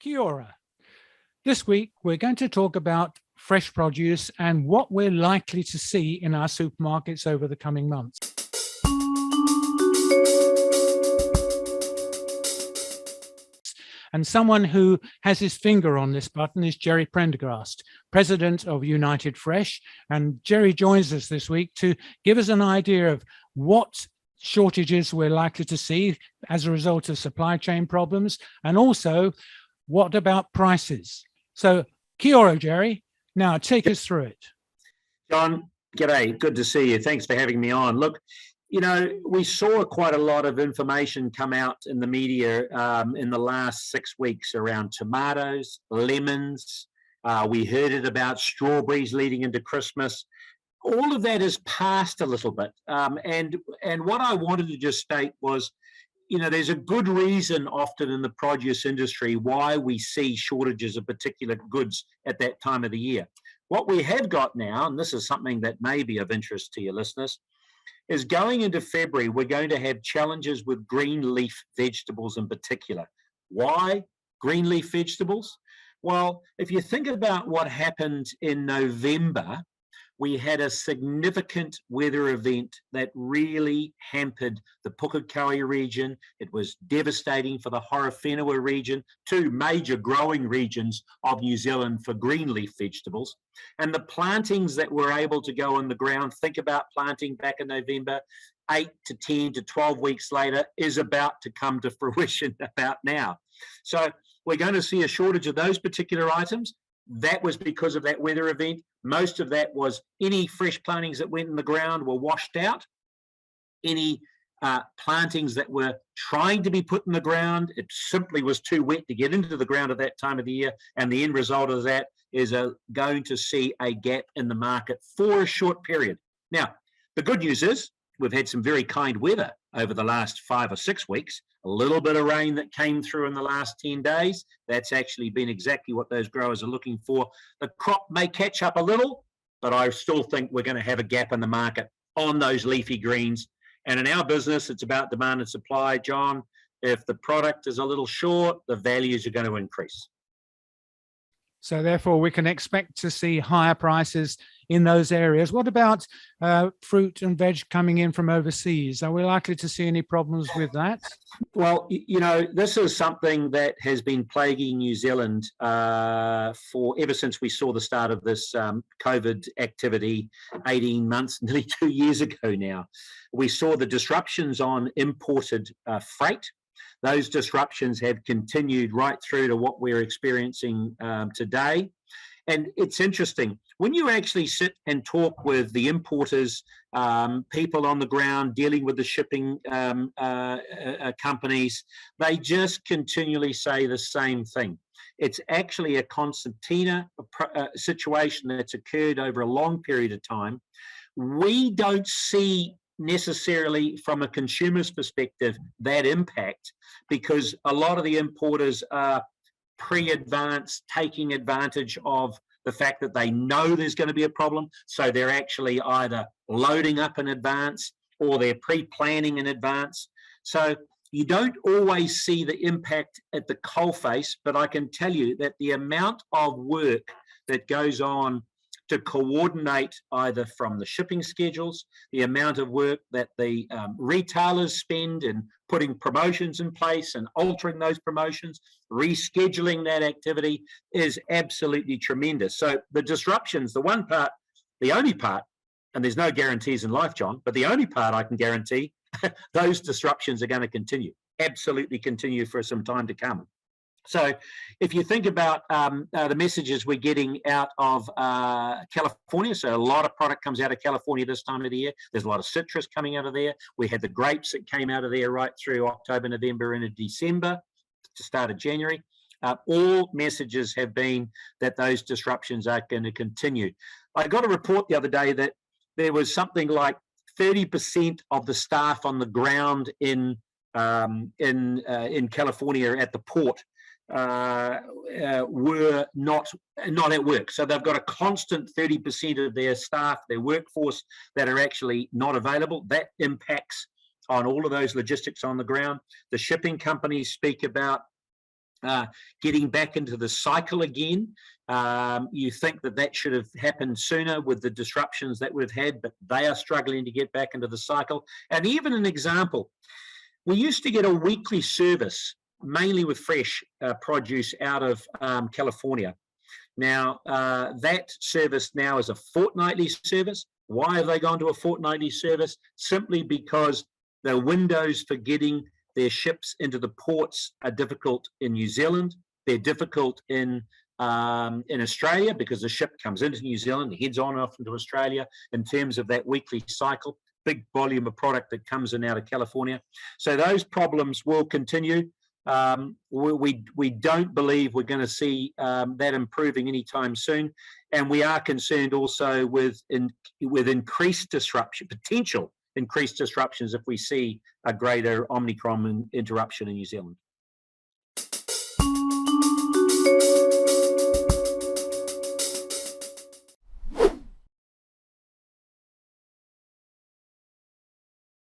Kia ora. This week, we're going to talk about fresh produce and what we're likely to see in our supermarkets over the coming months. And someone who has his finger on this button is Jerry Prendergast, president of United Fresh. And Jerry joins us this week to give us an idea of what shortages we're likely to see as a result of supply chain problems, and also what about prices. So kia ora, Jerry. Now take us through it. John, g'day. Good to see you. Thanks for having me on. Look, you know, we saw quite a lot of information come out in the media in the last 6 weeks around tomatoes, lemons. We heard it about strawberries leading into Christmas. All of that has passed a little bit. And what I wanted to just state was, you know, there's a good reason often in the produce industry why we see shortages of particular goods at that time of the year. What we have got now, and this is something that may be of interest to your listeners, is going into February, we're going to have challenges with green leaf vegetables in particular. Why green leaf vegetables? Well, if you think about what happened in November, we had a significant weather event that really hampered the Pukekohe region. It was devastating for the Horowhenua region, two major growing regions of New Zealand for green leaf vegetables. And the plantings that were able to go in the ground, think about planting back in November, 8 to 10 to 12 weeks later, is about to come to fruition about now. So we're going to see a shortage of those particular items. That was because of that weather event. Most of that was any fresh plantings that went in the ground were washed out. Any plantings that were trying to be put in the ground, it simply was too wet to get into the ground at that time of the year. And the end result of that is going to see a gap in the market for a short period. Now, the good news is we've had some very kind weather over the last 5 or 6 weeks. A little bit of rain that came through in the last 10 days. That's actually been exactly what those growers are looking for. The crop may catch up a little, but I still think we're going to have a gap in the market on those leafy greens. And in our business, it's about demand and supply, John. If the product is a little short, the values are going to increase. So therefore, we can expect to see higher prices in those areas. What about fruit and veg coming in from overseas? Are we likely to see any problems with that? Well, you know, this is something that has been plaguing New Zealand for ever since we saw the start of this COVID activity 18 months, nearly 2 years ago now. We saw the disruptions on imported freight. Those disruptions have continued right through to what we're experiencing today. And it's interesting, when you actually sit and talk with the importers, people on the ground dealing with the shipping companies, they just continually say the same thing. It's actually a concertina situation that's occurred over a long period of time. We don't see necessarily from a consumer's perspective that impact, because a lot of the importers are pre-advanced, taking advantage of the fact that they know there's going to be a problem, so they're actually either loading up in advance or they're pre-planning in advance. So you don't always see the impact at the coalface, but I can tell you that the amount of work that goes on to coordinate either from the shipping schedules, the amount of work that the retailers spend in putting promotions in place and altering those promotions, rescheduling that activity is absolutely tremendous. So the disruptions, the one part, the only part, and there's no guarantees in life, John, but the only part I can guarantee, those disruptions are going to continue, absolutely continue for some time to come. So if you think about the messages we're getting out of California, so a lot of product comes out of California this time of the year. There's a lot of citrus coming out of there. We had the grapes that came out of there right through October, November into December to start of January. All messages have been that those disruptions are going to continue. I got a report the other day that there was something like 30% of the staff on the ground in California at the port were not at work. So they've got a constant 30% of their staff, their workforce, that are actually not available. That impacts on all of those logistics on the ground. The shipping companies speak about getting back into the cycle again. You think that that should have happened sooner with the disruptions that we've had, but they are struggling to get back into the cycle. And even an example, we used to get a weekly service, mainly with fresh produce out of California. Now, that service now is a fortnightly service. Why have they gone to a fortnightly service? Simply because the windows for getting their ships into the ports are difficult in New Zealand. They're difficult in Australia because the ship comes into New Zealand, heads on off into Australia in terms of that weekly cycle, big volume of product that comes in out of California. So those problems will continue. We don't believe we're going to see that improving anytime soon. And we are concerned also with increased disruption, potential increased disruptions if we see a greater Omicron interruption in New Zealand.